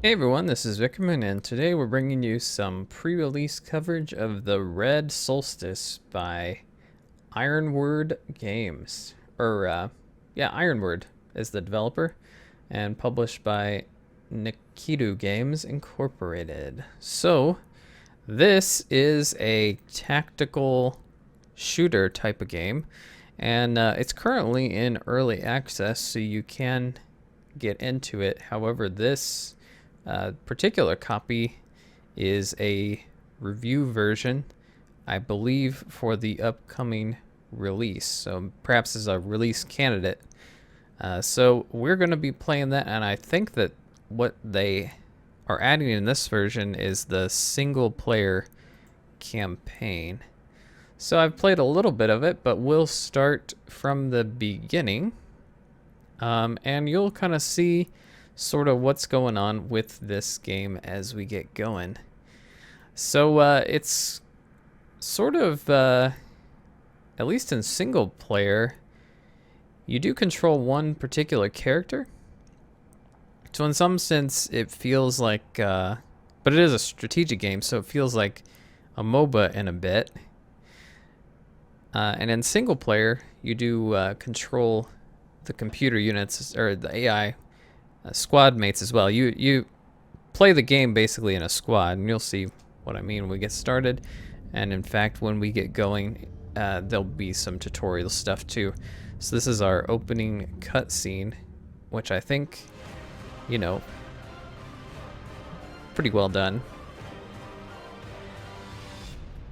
Hey everyone, this is Xcom, and today we're bringing you some pre-release coverage of the Red Solstice by Ironword Games. Ironword is the developer, and published by Nikidu Games Incorporated. So, this is a tactical shooter type of game, and it's currently in early access, so you can get into it. However, this particular copy is a review version, I believe, for the upcoming release. So perhaps as a release candidate. So we're going to be playing that, and I think that what they are adding in this version is the single player campaign. So I've played a little bit of it, but we'll start from the beginning. And you'll kind of see sort of what's going on with this game as we get going. So it's sort of, at least in single player, you do control one particular character. So in some sense it feels like, but it is a strategic game, so it feels like a MOBA in a bit. And in single player, you do control the computer units, or the AI squad mates as well. You play the game basically in a squad, and you'll see what I mean when we get started. And in fact, when we get going, there'll be some tutorial stuff too. So this is our opening cutscene, which I think, you know, pretty well done.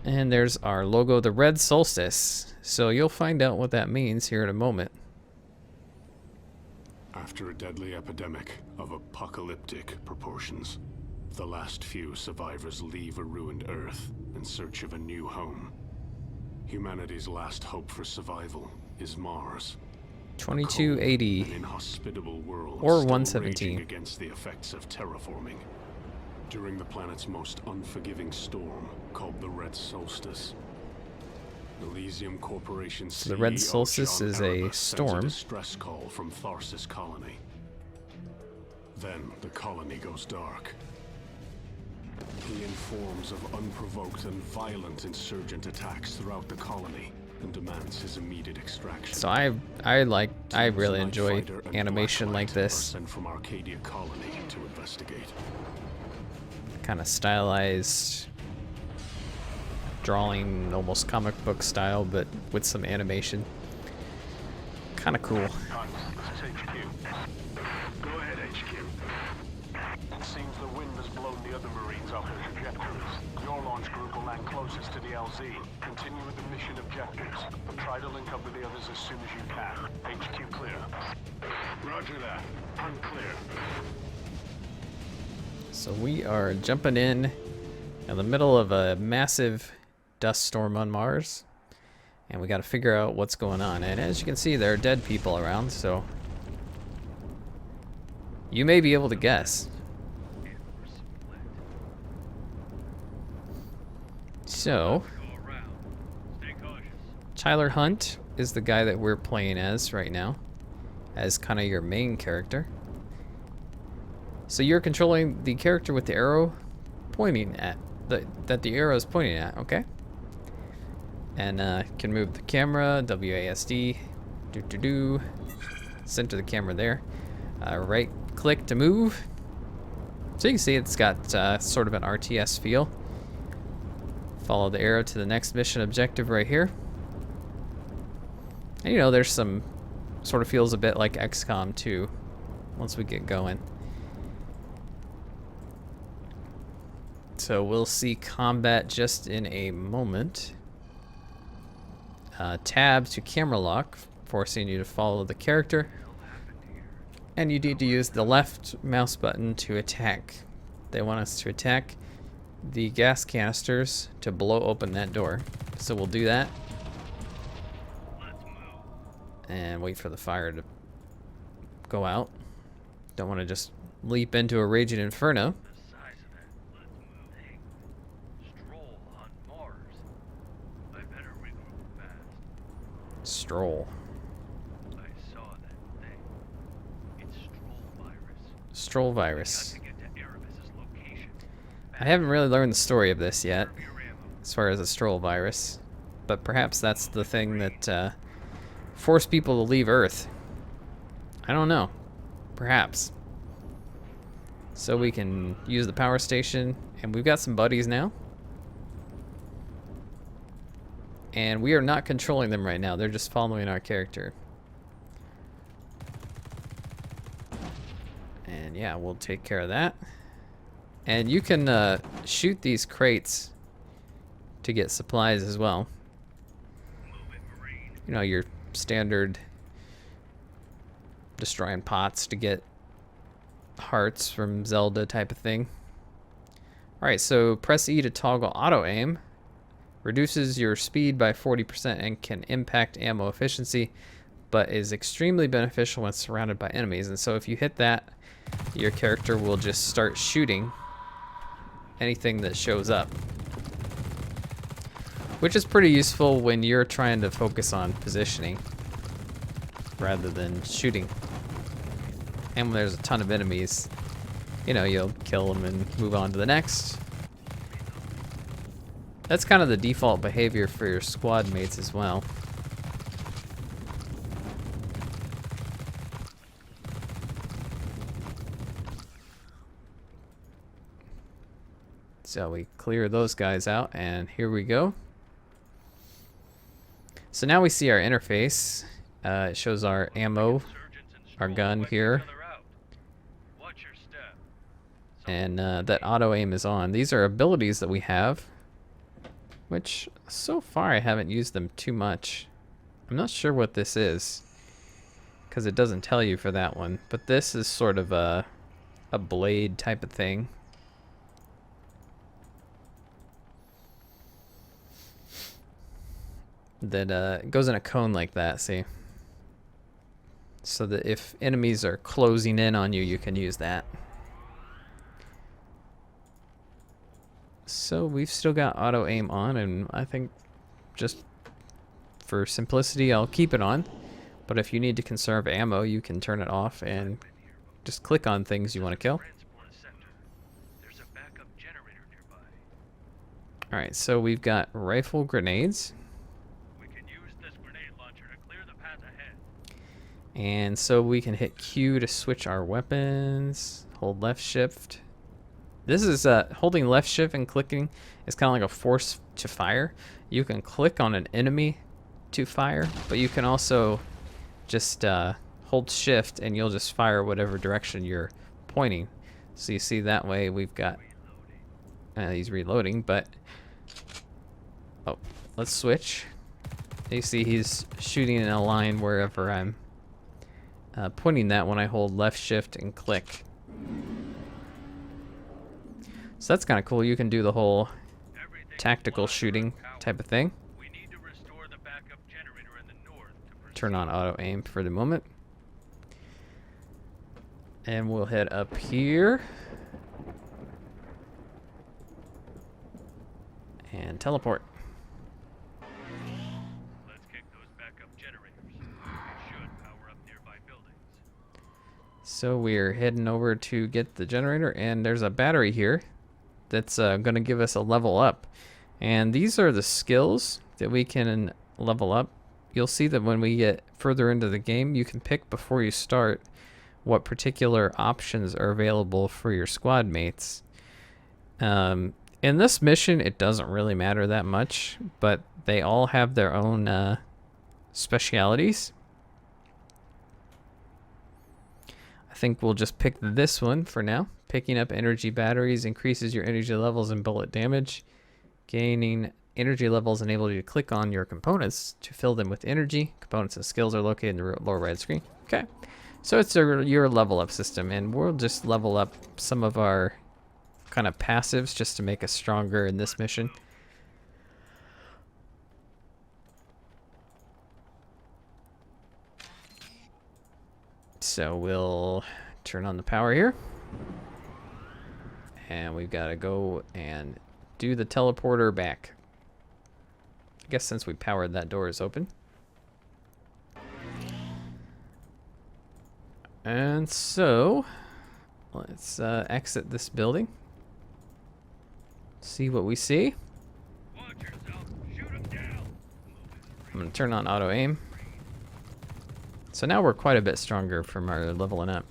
And there's our logo, the Red Solstice. So you'll find out what that means here in a moment. After a deadly epidemic of apocalyptic proportions, the last few survivors leave a ruined Earth in search of a new home. Humanity's last hope for survival is Mars. 2280 an inhospitable world or still 117 raging against the effects of terraforming. During the planet's most unforgiving storm, called the Red Solstice, Elysium Corporation's So the Red CEO Solstice John is a Erebus storm. sends a distress call from Tharsis Colony. Then the colony goes dark. He informs of unprovoked and violent insurgent attacks throughout the colony and demands his immediate extraction. So I really enjoy animation like this. Sent from Arcadia Colony to investigate. Kind of stylized drawing, almost comic book style, but with some animation. Kind of cool. This is HQ. Go ahead, HQ. It seems the wind has blown the other Marines off their trajectories. Your launch group will land closest to the LZ. Continue with the mission objectives, but try to link up with the others as soon as you can. HQ clear. Roger that. Unclear. So we are jumping in the middle of a massive dust storm on Mars, and we got to figure out what's going on. And as you can see, there are dead people around, so you may be able to guess. So Tyler Hunt is the guy that we're playing as right now, as kind of your main character. So you're controlling the character with the arrow pointing at that the arrow is pointing at, okay? And can move the camera, WASD, center the camera there. Right click to move. So you can see it's got sort of an RTS feel. Follow the arrow to the next mission objective right here. And you know, there's some sort of feels a bit like Xcom too, once we get going. So we'll see combat just in a moment. Tab to camera lock, forcing you to follow the character. And you need to use the left mouse button to attack. They want us to attack the gas canisters to blow open that door. So we'll do that. And wait for the fire to go out. Don't want to just leap into a raging inferno. Stroll. I saw that thing. It's Stroll virus. Stroll virus. Got to get to Erebus I haven't really learned the story of this yet, as far as the stroll virus, but perhaps that's the thing that forced people to leave Earth. I don't know. Perhaps. So we can use the power station, and we've got some buddies now. And we are not controlling them right now. They're just following our character. And yeah, we'll take care of that. And you can shoot these crates to get supplies as well. You know, your standard destroying pots to get hearts from Zelda type of thing. Alright, so press E to toggle auto aim. Reduces your speed by 40% and can impact ammo efficiency, but is extremely beneficial when surrounded by enemies. And so if you hit that, your character will just start shooting anything that shows up, which is pretty useful when you're trying to focus on positioning rather than shooting. And when there's a ton of enemies, you know, you'll kill them and move on to the next. That's kind of the default behavior for your squad mates as well. So we clear those guys out, and here we go. So now we see our interface. It shows our ammo, our gun here. And that auto aim is on. These are abilities that we have, which so far I haven't used them too much. I'm not sure what this is, because it doesn't tell you for that one. But this is sort of a blade type of thing. That goes in a cone like that, see? So that if enemies are closing in on you, you can use that. So we've still got auto aim on, and I think just for simplicity I'll keep it on. But if you need to conserve ammo, you can turn it off and just click on things you want to kill. Alright, so we've got rifle grenades. And so we can hit Q to switch our weapons, hold left shift. This is holding left shift and clicking is kind of like a force to fire. You can click on an enemy to fire, but you can also just hold shift and you'll just fire whatever direction you're pointing. So you see that way we've got, he's reloading, but, oh, let's switch. You see he's shooting in a line wherever I'm pointing that when I hold left shift and click. So that's kind of cool. You can do the whole tactical shooting type of thing. Turn on auto aim for the moment. And we'll head up here. And teleport. So we're heading over to get the generator, and there's a battery here that's going to give us a level up. And these are the skills that we can level up. You'll see that when we get further into the game, you can pick before you start what particular options are available for your squad mates. In this mission, it doesn't really matter that much, but they all have their own specialities. I think we'll just pick this one for now. Picking up energy batteries increases your energy levels and bullet damage. Gaining energy levels enable you to click on your components to fill them with energy. Components and skills are located in the lower right screen. Okay, so it's your level up system, and we'll just level up some of our kind of passives just to make us stronger in this mission. So we'll turn on the power here. And we've got to go and do the teleporter back. I guess since we powered, that door is open. And so let's exit this building. See what we see. Watch yourself. Shoot him down. I'm gonna turn on auto aim. So now we're quite a bit stronger from our leveling up.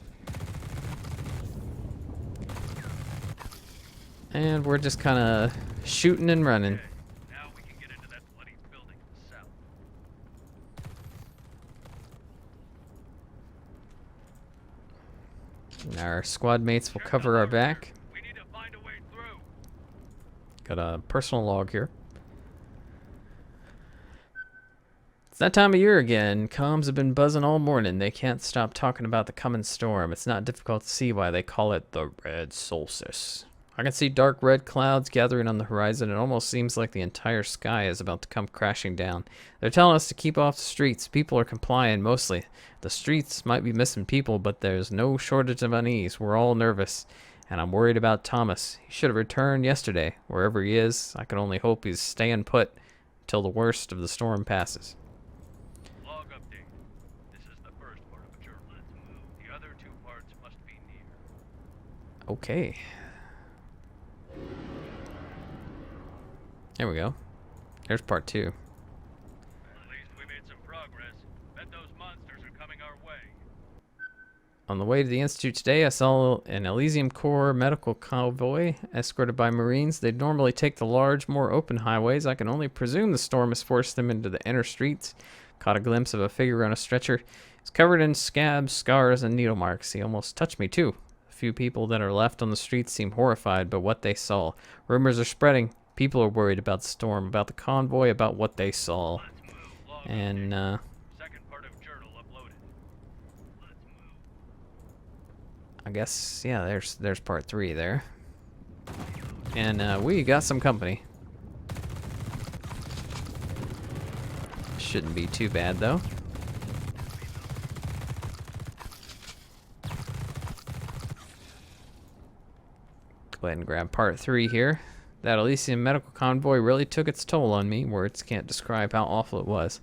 And we're just kind of shooting and running. Now we can get into that bloody building to the south. And our squad mates will cover our back. We need to find a way through. Got a personal log here. It's that time of year again. Comms have been buzzing all morning. They can't stop talking about the coming storm. It's not difficult to see why they call it the Red Solstice. I can see dark red clouds gathering on the horizon. It almost seems like the entire sky is about to come crashing down. They're telling us to keep off the streets. People are complying mostly. The streets might be missing people, but there's no shortage of unease. We're all nervous, and I'm worried about Thomas. He should have returned yesterday. Wherever he is, I can only hope he's staying put until the worst of the storm passes. Log update. This is the first part of a journal. Let's move. The other two parts must be near. Okay. There we go. There's part 2. At least we made some progress. Bet those monsters are coming our way. On the way to the Institute today, I saw an Elysium Corps medical convoy escorted by Marines. They'd normally take the large, more open highways. I can only presume the storm has forced them into the inner streets. Caught a glimpse of a figure on a stretcher. He's covered in scabs, scars, and needle marks. He almost touched me, too. A few people that are left on the streets seem horrified by what they saw. Rumors are spreading. People are worried about the storm, about the convoy, about what they saw. Let's move. Log And, update. Second part of journal uploaded. Let's move. I guess, yeah, there's part 3 there. And, we got some company. Shouldn't be too bad, though. Go ahead and grab part 3 here. That Elysium medical convoy really took its toll on me. Words can't describe how awful it was.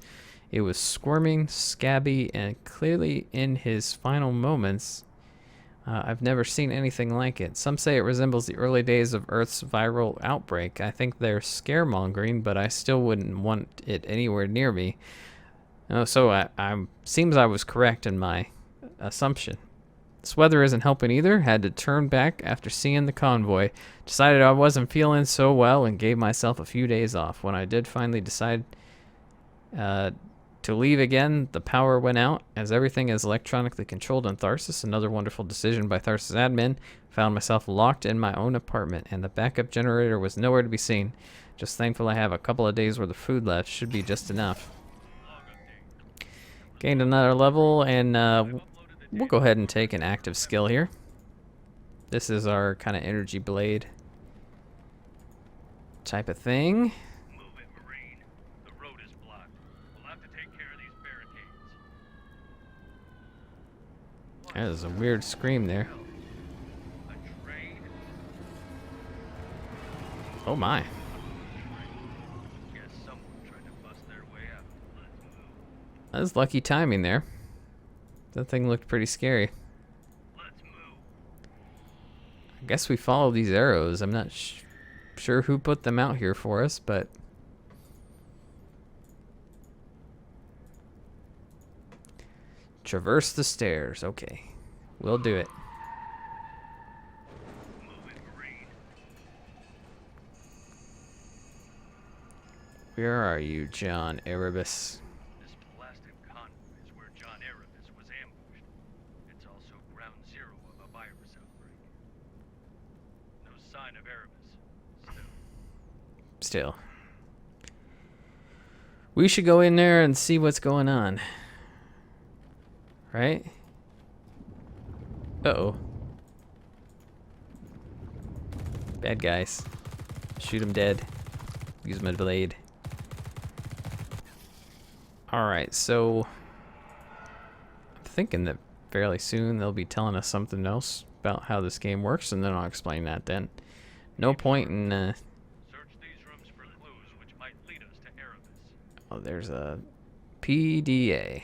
It was squirming, scabby, and clearly in his final moments. I've never seen anything like it. Some say it resembles the early days of Earth's viral outbreak. I think they're scaremongering, but I still wouldn't want it anywhere near me. So I seems I was correct in my assumption. This weather isn't helping either. Had to turn back after seeing the convoy. Decided I wasn't feeling so well and gave myself a few days off. When I did finally decide to leave again, the power went out. As everything is electronically controlled in Tharsis, another wonderful decision by Tharsis admin, found myself locked in my own apartment, and the backup generator was nowhere to be seen. Just thankful I have a couple of days worth of food left. Should be just enough. Gained another level, and we'll go ahead and take an active skill here. This is our kind of energy blade type of thing. Move it, Marine. The road is blocked. We'll have to take care of these barricades. That was a weird scream there. A train? Oh my. Guess someone tried to bust their way out. Let's move. That was lucky timing there. That thing looked pretty scary. Let's move. I guess we follow these arrows. I'm not sure who put them out here for us, but traverse the stairs. Okay, we'll do it. Move it, Marine. Where are you, John Erebus? This blasted convoy is where John Erebus was ambushed. It's also ground zero of a virus outbreak. No sign of Erebus. Still. We should go in there and see what's going on. Right? Uh-oh. Bad guys. Shoot them dead. Use my blade. Alright, so I'm thinking that fairly soon they'll be telling us something else about how this game works, and then I'll explain that then. No point in Search these rooms for clues which might lead us to Erebus. oh, there's a PDA.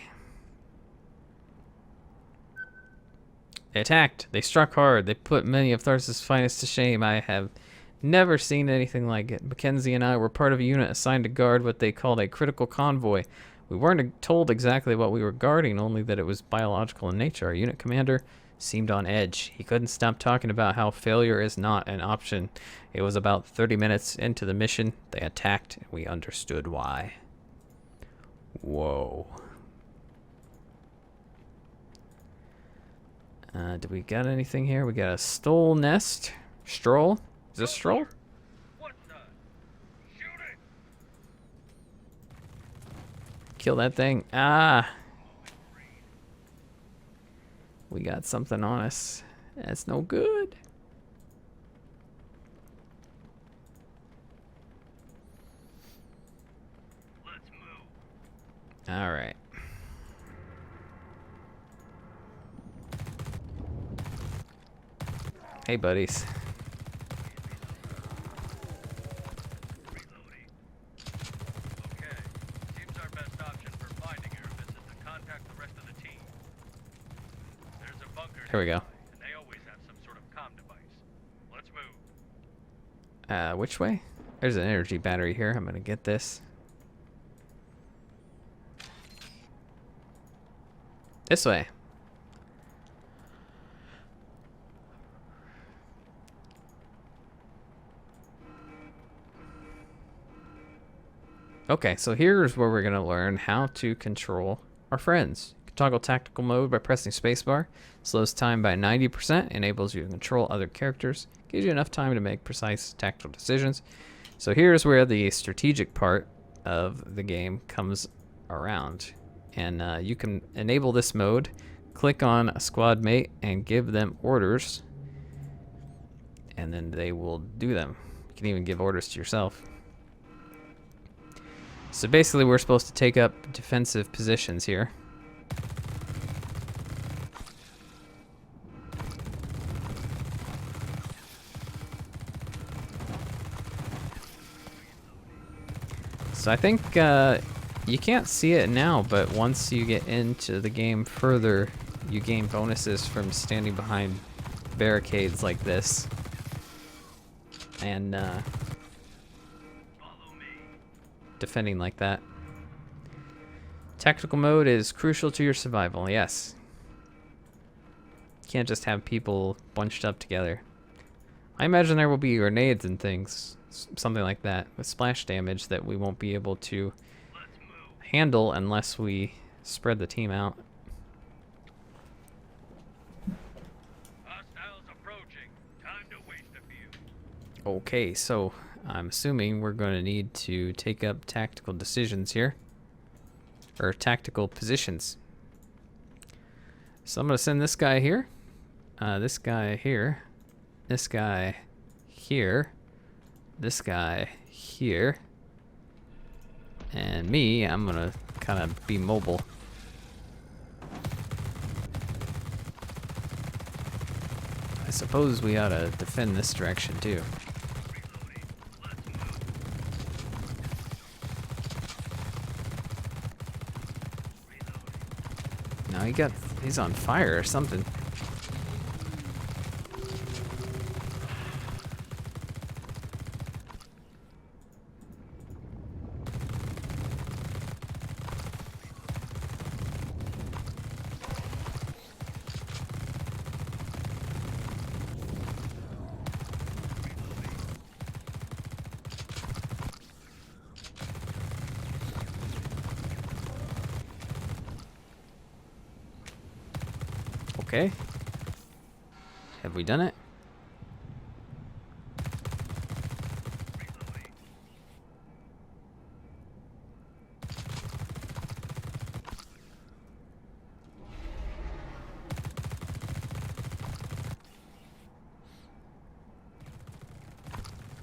They attacked. They struck hard. They put many of Tharsis' finest to shame. I have Never seen anything like it. Mackenzie and I were part of a unit assigned to guard what they called a critical convoy. We weren't told exactly what we were guarding, only that it was biological in nature. Our unit commander seemed on edge. He couldn't stop talking about how failure is not an option. It was about 30 minutes into the mission. They attacked, and we understood why. Whoa. Do we got anything here? We got a stole nest. Stroll? Is this Stroll? What the? Shoot it! Kill that thing. Ah! We got something on us. That's no good. Let's move. Alright. Hey, buddies. Reloading. Okay. Seems our best option for finding Erebus is to contact the rest of the team. There's a bunker Here we go. nearby, and they always have some sort of comm device. Let's move. Which way? There's an energy battery here. I'm gonna get this. This way. Okay, so here's where we're gonna learn how to control our friends. You can toggle tactical mode by pressing spacebar. Slows time by 90%, enables you to control other characters, gives you enough time to make precise tactical decisions. So here's where the strategic part of the game comes around. And you can enable this mode, click on a squad mate and give them orders, and then they will do them. You can even give orders to yourself. So basically we're supposed to take up defensive positions here. So I think you can't see it now, but once you get into the game further, you gain bonuses from standing behind barricades like this. And defending like that. Tactical mode is crucial to your survival, yes. You can't just have people bunched up together. I imagine there will be grenades and things, something like that, with splash damage that we won't be able to handle unless we spread the team out. Hostiles approaching. Time to waste a few. Okay, so I'm assuming we're going to need to take up tactical decisions here. Or tactical positions. So I'm going to send this guy here. This guy here. This guy here. This guy here. And me, I'm going to kind of be mobile. I suppose we ought to defend this direction too. No, he's on fire or something. Okay. Have we done it?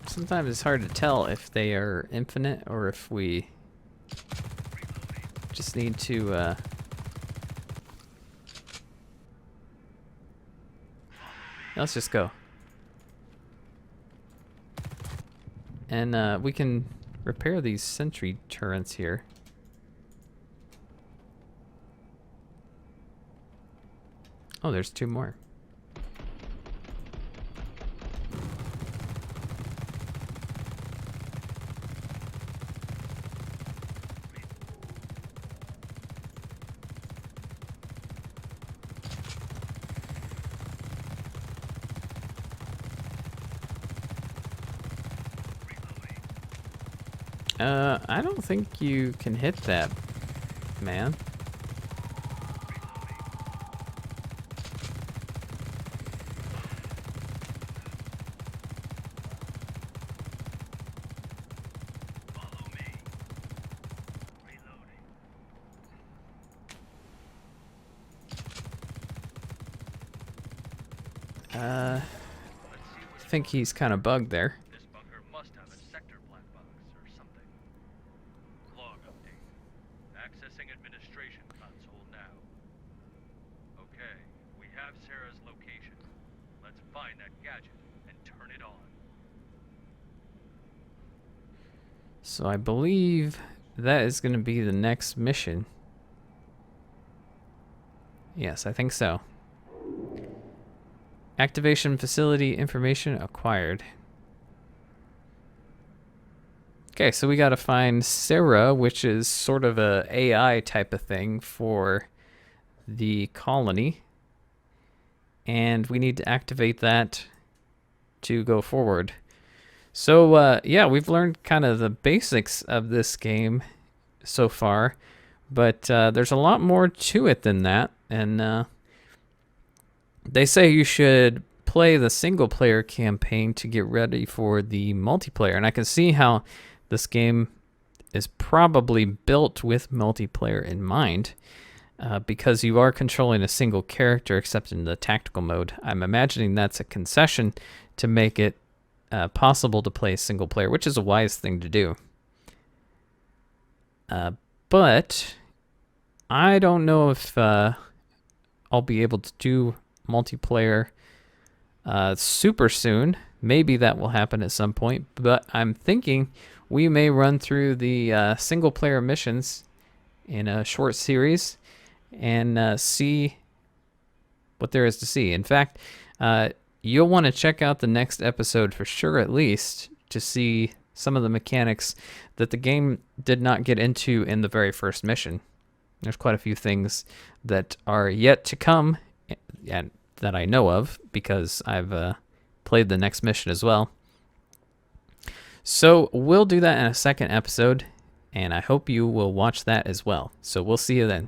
Sometimes it's hard to tell if they are infinite or if we just need to let's just go. And we can repair these sentry turrets here. Oh, there's two more. I don't think you can hit that, man. Follow me. Reloading. I think he's kind of bugged there. This bunker must have a sector black box or something. Log update. Accessing administration console now. Okay, we have Sarah's location. Let's find that gadget and turn it on. So I believe that is going to be the next mission. Yes, I think so. Activation facility information acquired. Okay, so we got to find Sarah, which is sort of a AI type of thing for the colony. And we need to activate that to go forward. So, yeah, we've learned kind of the basics of this game so far. But there's a lot more to it than that. And they say you should play the single-player campaign to get ready for the multiplayer. And I can see how this game is probably built with multiplayer in mind, because you are controlling a single character except in the tactical mode. I'm imagining that's a concession to make it possible to play single player, which is a wise thing to do. But I don't know if I'll be able to do multiplayer super soon. Maybe that will happen at some point, but I'm thinking we may run through the single player missions in a short series and see what there is to see. In fact, you'll want to check out the next episode for sure, at least, to see some of the mechanics that the game did not get into in the very first mission. There's quite a few things that are yet to come, and that I know of, because I've played the next mission as well. So we'll do that in a second episode, and I hope you will watch that as well. So we'll see you then.